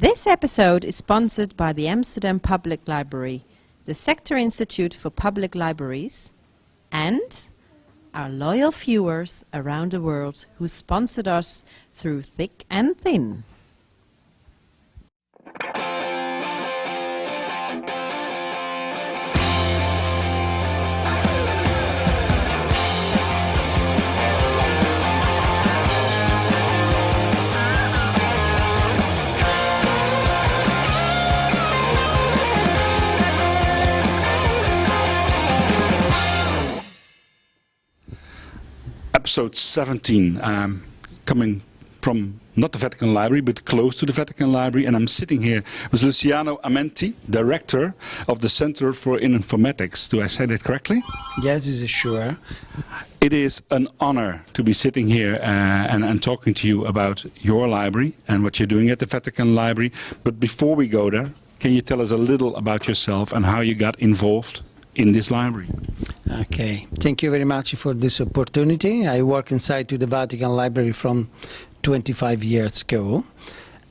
This episode is sponsored by the Amsterdam Public Library, the Sector Institute for Public Libraries, and our loyal viewers around the world who sponsored us through thick and thin. Episode 17, coming from not the Vatican Library, but close to the Vatican Library, and I'm sitting here with Luciano Ammenti, Director of the Center for Informatics. Do I say that correctly? Yes, is sure. It is an honor to be sitting here and talking to you about your library and what you're doing at the Vatican Library. But before we go there, can you tell us a little about yourself and how you got involved in this library? Okay, thank you very much for this opportunity. I work inside to the Vatican Library from 25 years ago,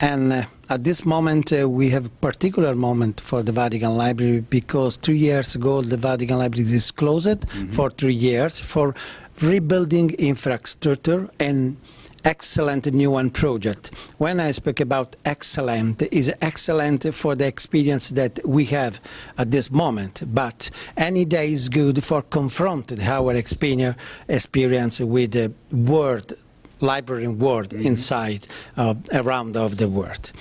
and at this moment we have a particular moment for the Vatican Library because 3 years ago the Vatican Library is closed for 3 years for rebuilding infrastructure and excellent new one project. When I speak about excellent, is excellent for the experience that we have at this moment, but any day is good for confronting our experience with the world, library world inside, around of the world.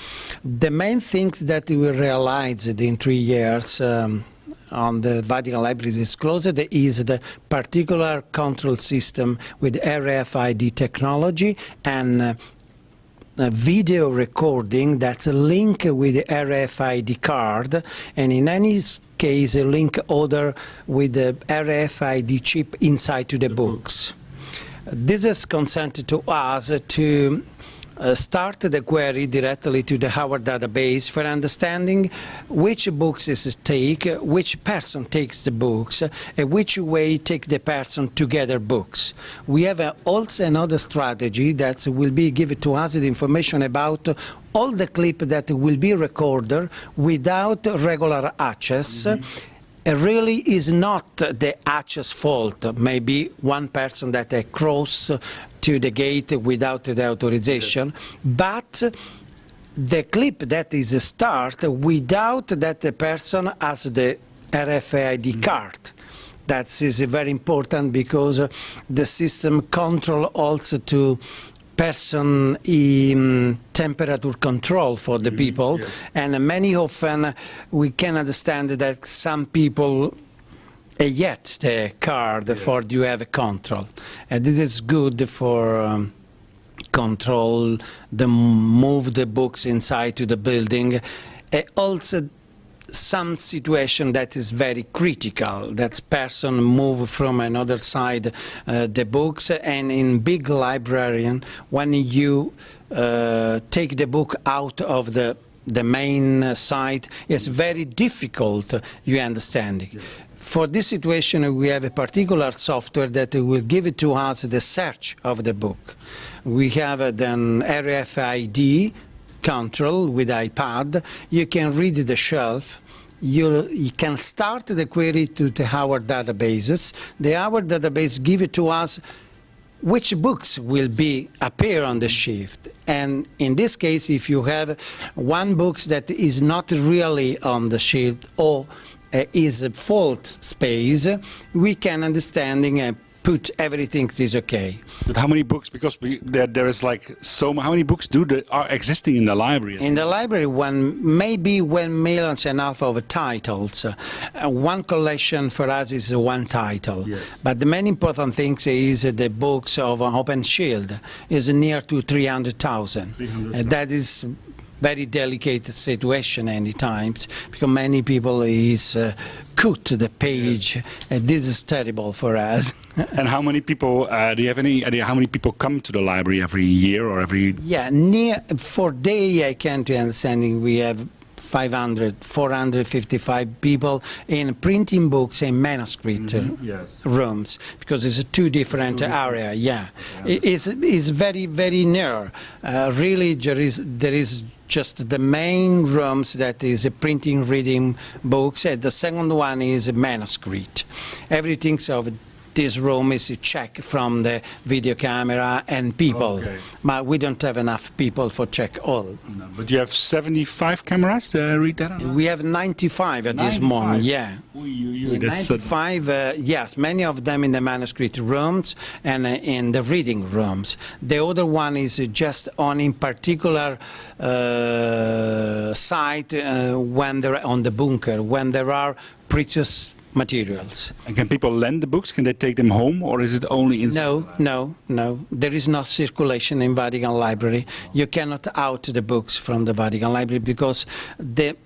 The main things that we realized in 3 years on the Vatican Library is closed is the particular control system with RFID technology and video recording that's a link with the RFID card, and in any case a link other with the RFID chip inside to the books. This is consented to us to start the query directly to our database for understanding which books is take, which person takes the books, and which way take the person to gather books. We have also another strategy that will be given to us the information about all the clip that will be recorded without regular access. It really is not the access fault. Maybe one person that cross to the gate without the authorization, but the clip that is a start without that the person has the RFID card. That is very important because the system control also to person in temperature control for the people, and many often we can understand that some people yet the card for you have a control, and this is good for control the move the books inside to the building. Also some situation that is very critical, that person move from another side the books, and in big librarian when you take the book out of the main site, it's very difficult you understanding. For this situation we have a particular software that will give it to us the search of the book. We have then RFID control with iPad. You can read the shelf. You can start the query to our databases. Our database give it to us which books will appear on the shift. And in this case, if you have one book that is not really on the shift or is a fault space, we can understanding put everything is okay. But how many books? Because there is like so how many books are existing in the library? In the library, maybe 1.5 million of titles. One collection for us is one title. Yes. But the main important thing is the books of Open Shield is near to 300,000. That is very delicate situation any times because many people is cut the page. This is terrible for us. And how many people, do you have any idea how many people come to the library every year or every? Yeah, for day I can't understanding we have 455 people in printing books and manuscript rooms, because it's a two different area. Yeah, it's very, very near. Really, there is just the main rooms that is printing, reading books, and the second one is manuscript. Everything of this room is checked from the video camera and people, but we don't have enough people for check all. No, but you have 75 cameras, read that? We have 95 at this moment, yeah. That's 95, yes, many of them in the manuscript rooms and in the reading rooms. The other one is just on in particular site when they're on the bunker, when there are precious materials. And can people lend the books? Can they take them home, or is it only in? No. There is no circulation in Vatican Library. You cannot out the books from the Vatican Library because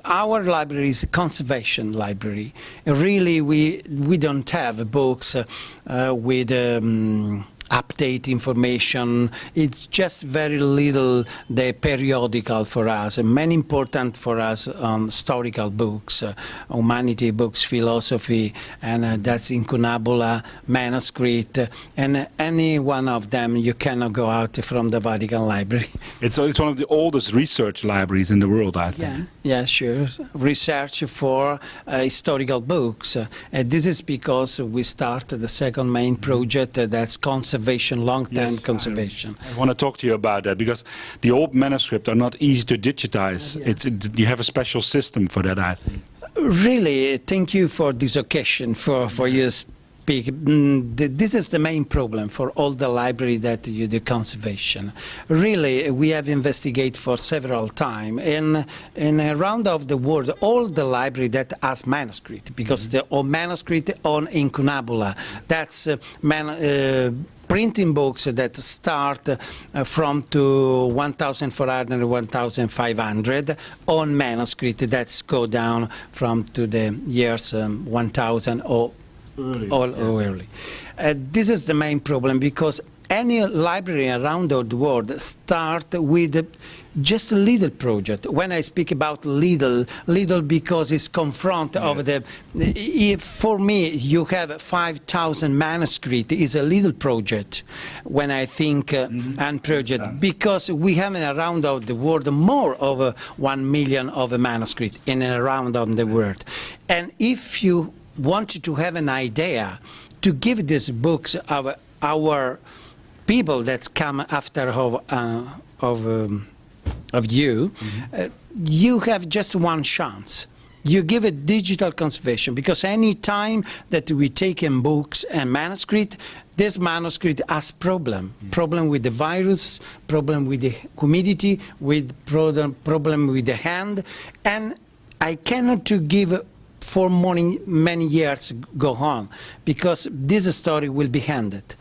our library is a conservation library. Really, we don't have books with update information. It's just very little the periodical for us, and many important for us historical books, humanity books, philosophy, and that's incunabula, manuscript, and any one of them you cannot go out from the Vatican Library. It's one of the oldest research libraries in the world, I think. Yeah, sure. Research for historical books. This is because we started the second main project that's conservation, long-term conservation. I want to talk to you about that because the old manuscripts are not easy to digitize. You have a special system for that, I think. Really, thank you for this occasion, for your speak. This is the main problem for all the library that you do conservation. Really, we have investigated for several times in around of the world, all the library that has manuscript, because the manuscript on incunabula, that's printing books that start from to 1,400, 1,500 on manuscript that go down from to the years 1,000 or early. This is the main problem because any library around the world start with just a little project. When I speak about little because it's confront of the. For me, you have 5,000 manuscript is a little project. When I think and project because we have around of the world more of 1 million of a manuscript in and around of the world, and if you want to have an idea to give these books of our people that come after of you, you have just one chance. You give a digital conservation because any time that we take in books and manuscript, this manuscript has problem with the virus, problem with the humidity, with problem with the hand, and I cannot to give for many years go on because this story will be handed.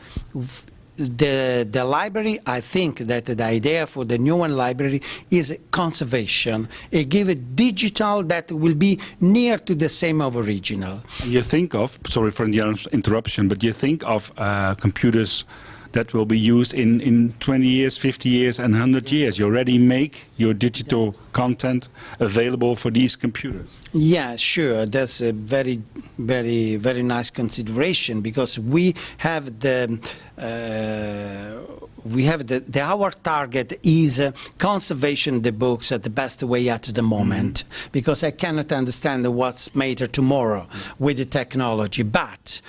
The library, I think that the idea for the new one library is conservation. It give a digital that will be near to the same of original. You think of, sorry for the interruption, but you think of computers that will be used in 20 years, 50 years and 100 years. You already make your digital content available for these computers. Yeah, sure. That's a very nice consideration because we have our target is conservation the books at the best way at the moment because I cannot understand what's matter tomorrow with the technology. But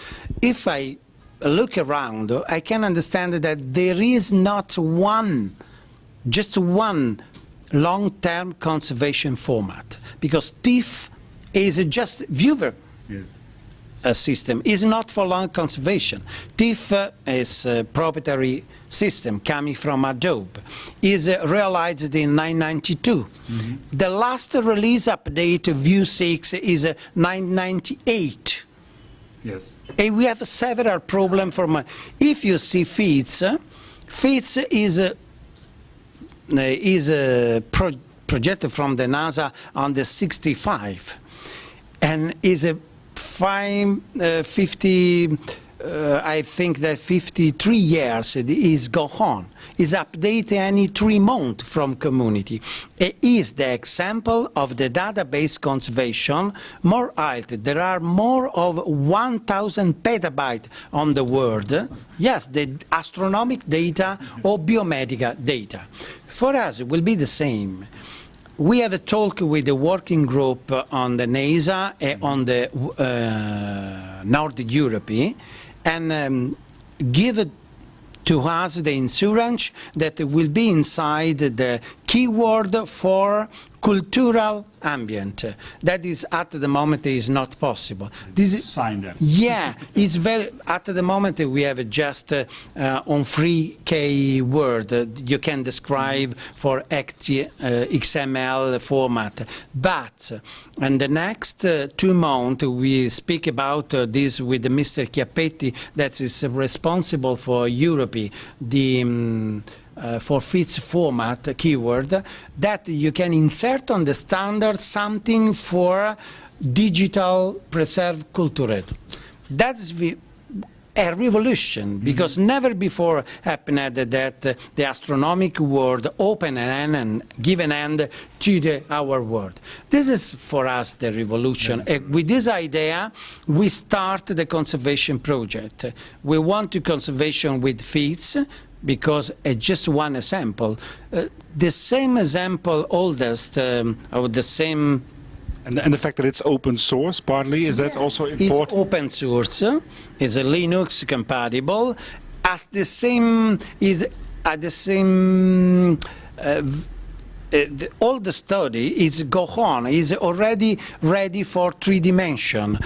if I look around, I can understand that there is not just one long-term conservation format because TIFF is just viewer system, is not for long conservation. TIFF is a proprietary system coming from Adobe, is realized in 1992. The last release update, View 6, is 1998. Yes. And we have several problems for if you see FITS is a project from the NASA on the 65 and is a 50 I think that 53 years is go on, is updated any 3 months from community. It is the example of the database conservation more alt. There are more of 1,000 petabytes on the world. Yes, the astronomic data or biomedical data. For us, it will be the same. we have a talk with the working group on the NASA and on the North Europe, and give it to us the insurance that will be inside the keyword for cultural ambient. That is at the moment is not possible. This is Sign that. yeah, it's very at the moment we have just on free keyword you can describe for XML format, but in the next 2 months we speak about this with Mr. Chiappetti, that is responsible for Europe, the for FITS format keyword, that you can insert on the standard something for digital preserved culture. That's a revolution, because never before happened that the astronomical world open and give an end to our world. This is for us the revolution. With this idea, we start the conservation project. We want to conservation with FITS, because just one example. The same example, oldest, of the same... And the fact that it's open source, partly, is that also important? It's open source, it's a Linux compatible, all the study is go on, is already ready for 3 dimension,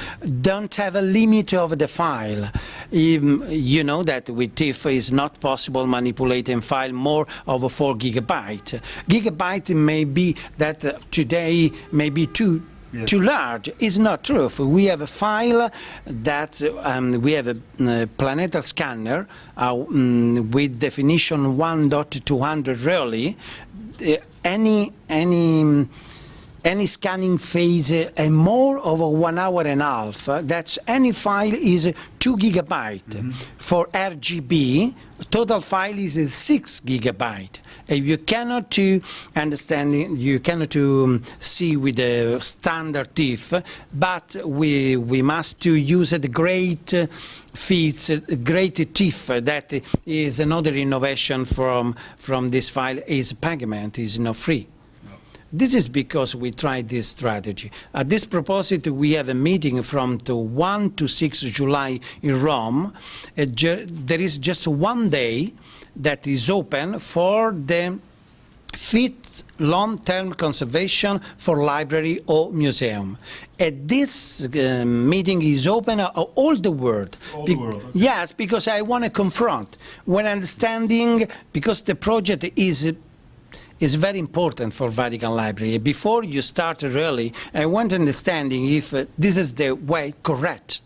don't have a limit of the file. You know that with TIFF is not possible manipulating file more of 4 gigabyte. Gigabyte may be that today may be too large. It's not true. We have a file that we have a planetary scanner with definition 1.200 really. Any scanning phase and more of 1 hour and a half, that's any file is 2 gigabyte. For RGB, total file is 6 gigabyte. You cannot understand, you cannot see with the standard TIFF, but we must use the great feeds, great TIFF, that is another innovation from this file, is payment, is not free. This is because we tried this strategy. At this proposal, we have a meeting from the 1 to 6 July in Rome. There is just 1 day that is open for the fit long-term conservation for library or museum. And this meeting is open all the world. All the world, okay. Yes, because I want to confront, when understanding, because the project is very important for Vatican Library. Before you start really, I want understanding if this is the way correct.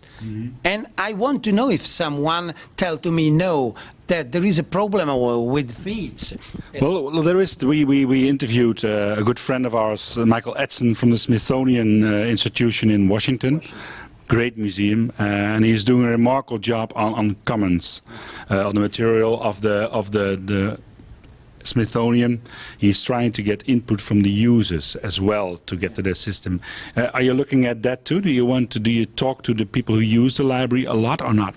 And I want to know if someone tell to me no, that there is a problem with feeds. Well, there is. We interviewed a good friend of ours, Michael Edson, from the Smithsonian Institution in Washington. Great museum, and he is doing a remarkable job on commons, on the material of the Smithsonian. He's trying to get input from the users as well to get to their system. Are you looking at that too? Do you talk to the people who use the library a lot or not?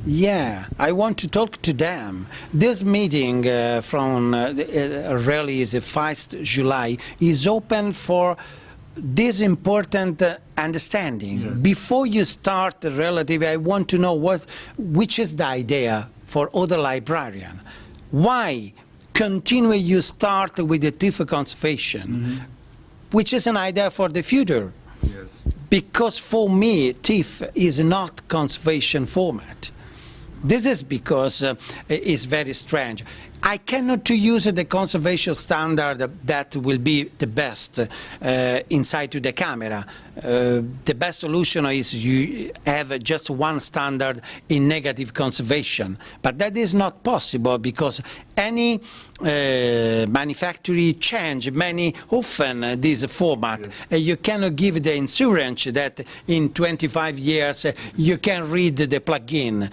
Yeah, I want to talk to them. This meeting from really is 5th July is open for this important understanding. Yes. Before you start the relative, I want to know which is the idea for other librarian. Why continue you start with the TIFF conservation, which is an idea for the future. Yes. Because for me, TIFF is not conservation format. This is because it's very strange. I cannot use the conservation standard that will be the best inside to the camera. The best solution is you have just one standard in negative conservation. But that is not possible because any manufacturer change often this format. Yes. You cannot give the insurance that in 25 years you can read the plugin.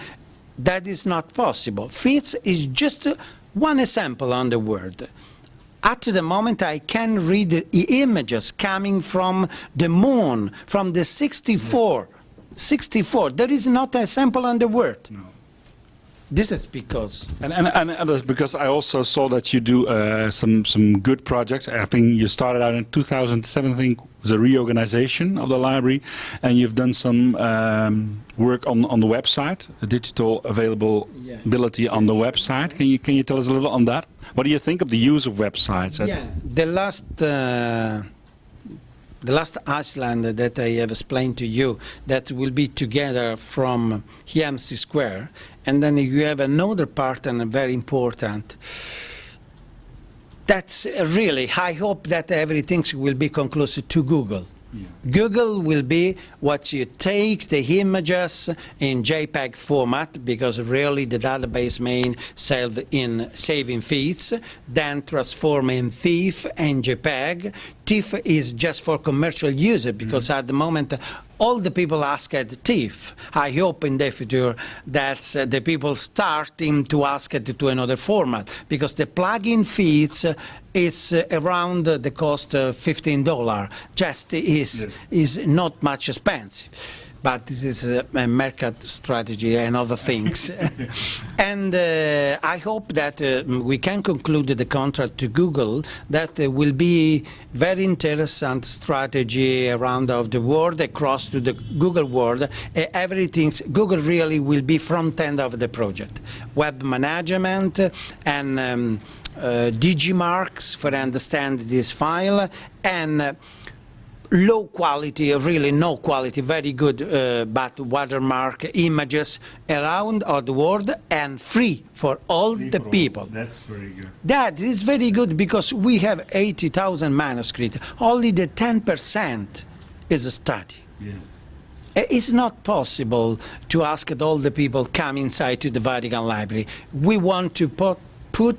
That is not possible. FITS is just one example on the word. At the moment I can read the images coming from the moon, from the 64. There is not a sample on the word. No. This is because And others, because I also saw that you do some good projects. I think you started out in 2007, I think, was a reorganization of the library, and you've done some work on the website, a digital availability on the website. Can you tell us a little on that? What do you think of the use of websites? yeah, the last Iceland that I have explained to you, that will be together from EMC Square, and then you have another part, and very important. That's really, I hope that everything will be conclusive to Google. Yeah. Google will be what you take the images in JPEG format, because really the database main save in feeds, then transform in TIFF and JPEG. TIFF is just for commercial use, because at the moment all the people ask at TIFF. I hope in the future that the people starting to ask it to another format, because the plugin feeds it's around the cost of $15. Just is not much expensive. But this is a market strategy and other things. And I hope that we can conclude the contract to Google, that will be very interesting strategy around of the world, across to the Google world. Everything, Google really will be front end of the project. Web management and digimarks for understand this file, and low quality, really no quality, very good, but watermark images around all the world, and free for all the people. That's very good. That is very good, because we have 80,000 manuscripts. Only the 10% is a study. Yes. It's not possible to ask all the people come inside to the Vatican Library. We want to put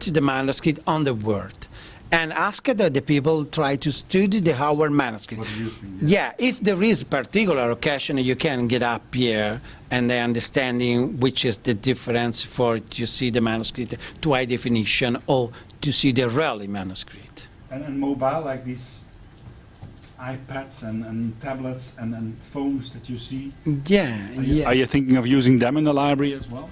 the manuscript on the Word, and ask that the people try to study our manuscript. What do you think? Yeah, if there is particular occasion, you can get up here and the understanding which is the difference for to see the manuscript to high definition or to see the early manuscript. And mobile, like these iPads and tablets and phones that you see? Yeah, Are you thinking of using them in the library as well?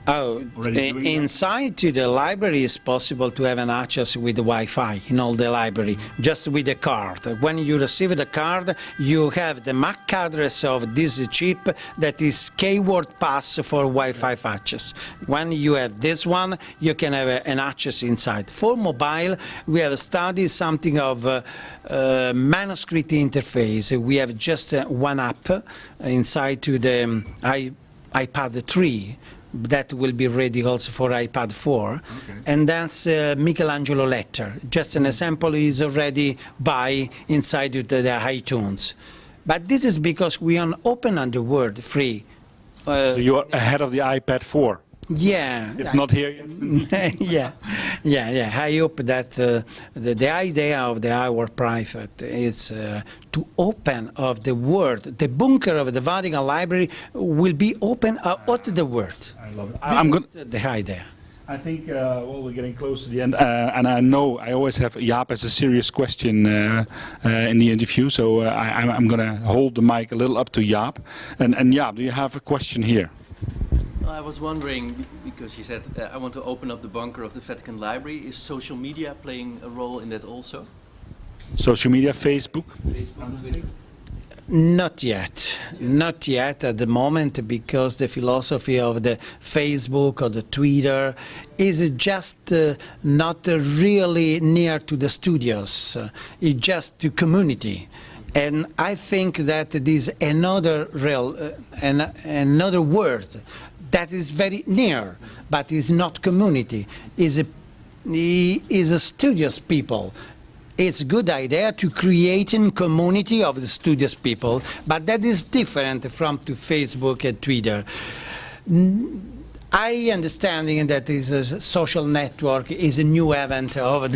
Oh, inside to the library is possible to have an access with Wi-Fi in all the library, just with a card. When you receive the card, you have the MAC address of this chip that is keyword pass for Wi-Fi access. When you have this one, you can have an access inside. For mobile, we have studied something of manuscript interface. We have just one app inside to the iPad 3. That will be ready also for iPad 4. Okay. And that's Michelangelo Letter. Just an example is already by inside the iTunes. But this is because we are open on the word free. So you're ahead of the iPad 4? Yeah. It's not here yet? yeah. I hope that the idea of our private is to open of the word. The bunker of the Vatican Library will be open out the word. I love it. I'm good. The idea. I think well, we're getting close to the end, and I know I always have Jaap as a serious question in the interview, so I'm going to hold the mic a little up to Jaap. And Jaap, do you have a question here? I was wondering, because you said I want to open up the bunker of the Vatican Library, is social media playing a role in that also? Social media, Facebook? Facebook, Twitter? Not yet. Not yet at the moment, because the philosophy of the Facebook or the Twitter is just not really near to the studios. It's just to community. And I think that it is another another word that is very near, but is not community. Is a studious people. It's a good idea to create a community of the studious people, but that is different from to Facebook and Twitter. I understand that this social network is a new event of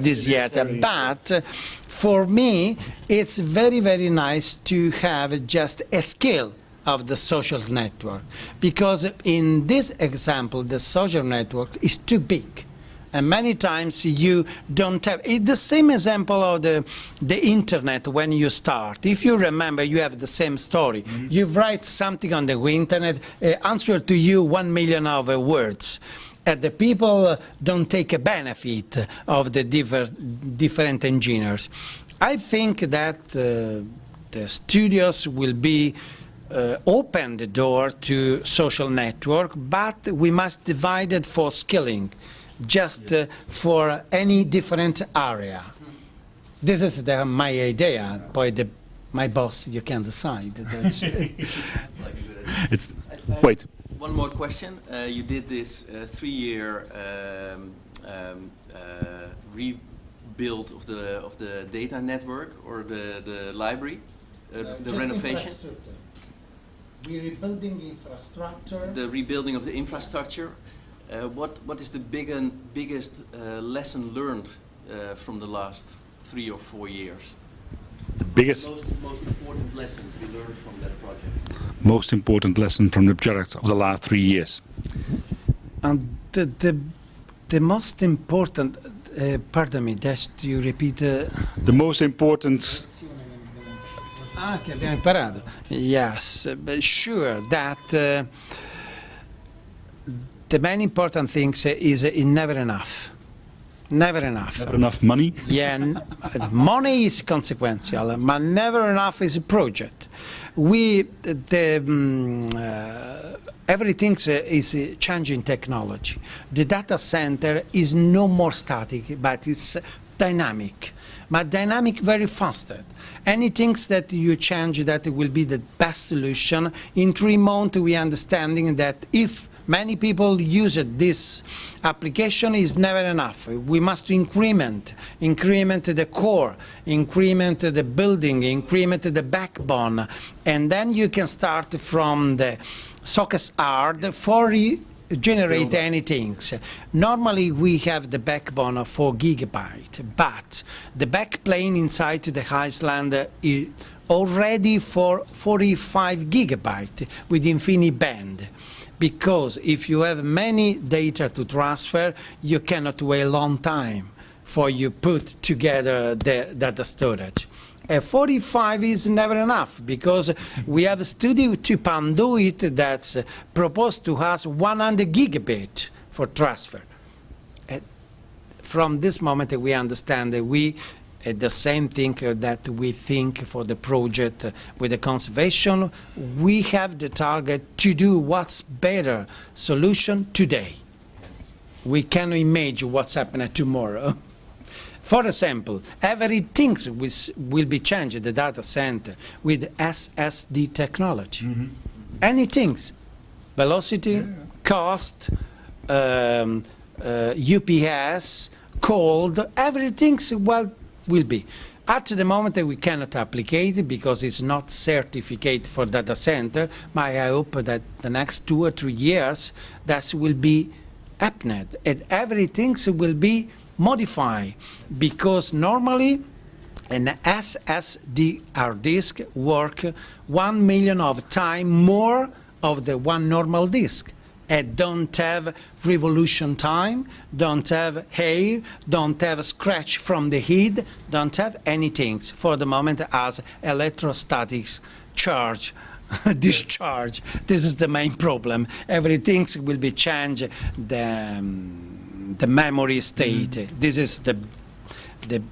this year, but for me it's very, very nice to have just a skill of the social network, because in this example the social network is too big And many times you don't have, it's the same example of the internet when you start. If you remember, you have the same story. You write something on the internet, answer to you 1 million of words. And the people don't take a benefit of the different engineers. I think that the studios will be open the door to social network, but we must divide it for skilling, just for any different area. This is my idea. My boss, you can decide. That's It's, wait. One more question. You did this 3-year rebuild of the data network or the library, the renovation. We're rebuilding infrastructure. The rebuilding of the infrastructure. What is the biggest lesson learned from the last 3 or 4 years? The biggest, most important lessons you learned from that project? most important lesson from the project of the last 3 years? And the most important, pardon me, just you repeat. The most important. Ah, che abbiamo imparato. Yes, sure that the main important things is never enough. Never enough. Never enough money? Yeah, money is consequential, but never enough is a project. Everything is changing technology. The data center is no more static, but it's dynamic. But dynamic very fast. Anything that you change that will be the best solution. In 3 months we understanding that if many people use this application is never enough. We must increment the core, increment the building, increment the backbone, and then you can start from the sockets hard for generate anything. Normally we have the backbone of 4 GB, but the backplane inside the Iceland is already for 45 GB with InfiniBand. Because if you have many data to transfer, you cannot wait a long time for you put together the data storage. 45 is never enough, because we have a study to Panduit that's proposed to us 100 gigabit for transfer. From this moment we understand that we the same thing that we think for the project with the conservation, we have the target to do what's better solution today. We can imagine what's happening tomorrow. For example, everything will be changed in the data center with SSD technology. Mm-hmm. Anything, velocity, cost, UPS, cold, everything will be. At the moment we cannot applicate it because it's not certificate for data center, but I hope that the next 2 or 3 years that will be happened and everything will be modified, because normally an SSD hard disk work 1 million of time more of the one normal disk. And don't have revolution time, don't have hair, don't have scratch from the heat, don't have anything for the moment as electrostatic charge, discharge. This is the main problem. Everything will be changed, the memory state. Mm-hmm. This is the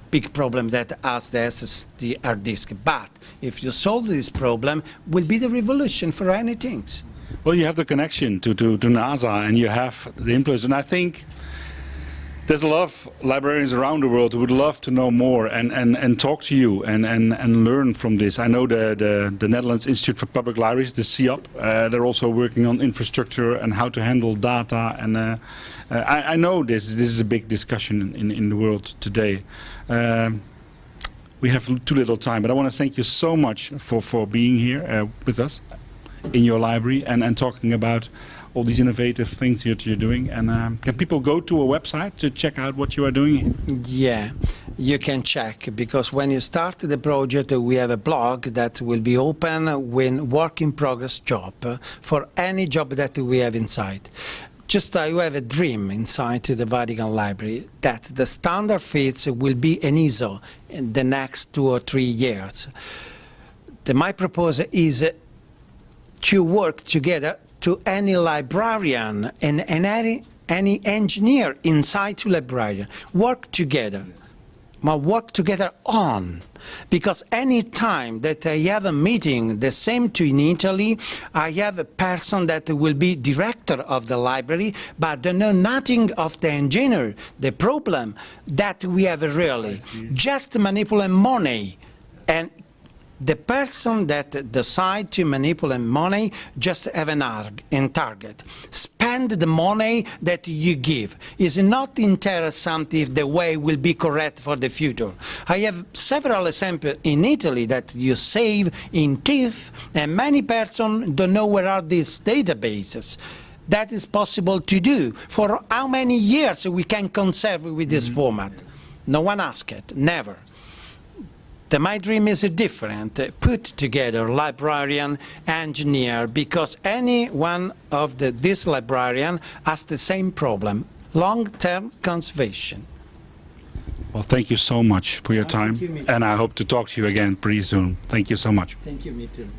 big problem that has the SSD hard disk. But if you solve this problem, will be the revolution for anything. Well, you have the connection to NASA, and you have the influence. And I think there's a lot of librarians around the world who would love to know more and talk to you and learn from this. I know the Netherlands Institute for Public Libraries, the CIAP, they're also working on infrastructure and how to handle data. And I know this is a big discussion in the world today. We have too little time, but I want to thank you so much for being here with us in your library and talking about all these innovative things that you're doing. And can people go to a website to check out what you are doing? Yeah, you can check, because when you start the project we have a blog that will be open when work in progress job for any job that we have inside. just I have a dream inside the Vatican Library that the standard fees will be an ISO in the next 2 or 3 years. My proposal is to work together to any librarian and any engineer inside the librarian. Work together. Work together on. Because any time that I have a meeting, the same to in Italy, I have a person that will be director of the library, but they know nothing of the engineer. The problem that we have really, just manipulate money, and the person that decide to manipulate money just have an target. Spend the money that you give. Is not interesting if the way will be correct for the future. I have several examples in Italy that you save in TIFF, and many persons don't know where are these databases. That is possible to do. For how many years we can conserve with this format? No one asked it, never. My dream is different, put together librarian, engineer, because any one of this librarian has the same problem, long-term conservation. Well, thank you so much for your time, Thank you, and I hope to talk to you again pretty soon. Thank you so much. Thank you, me too.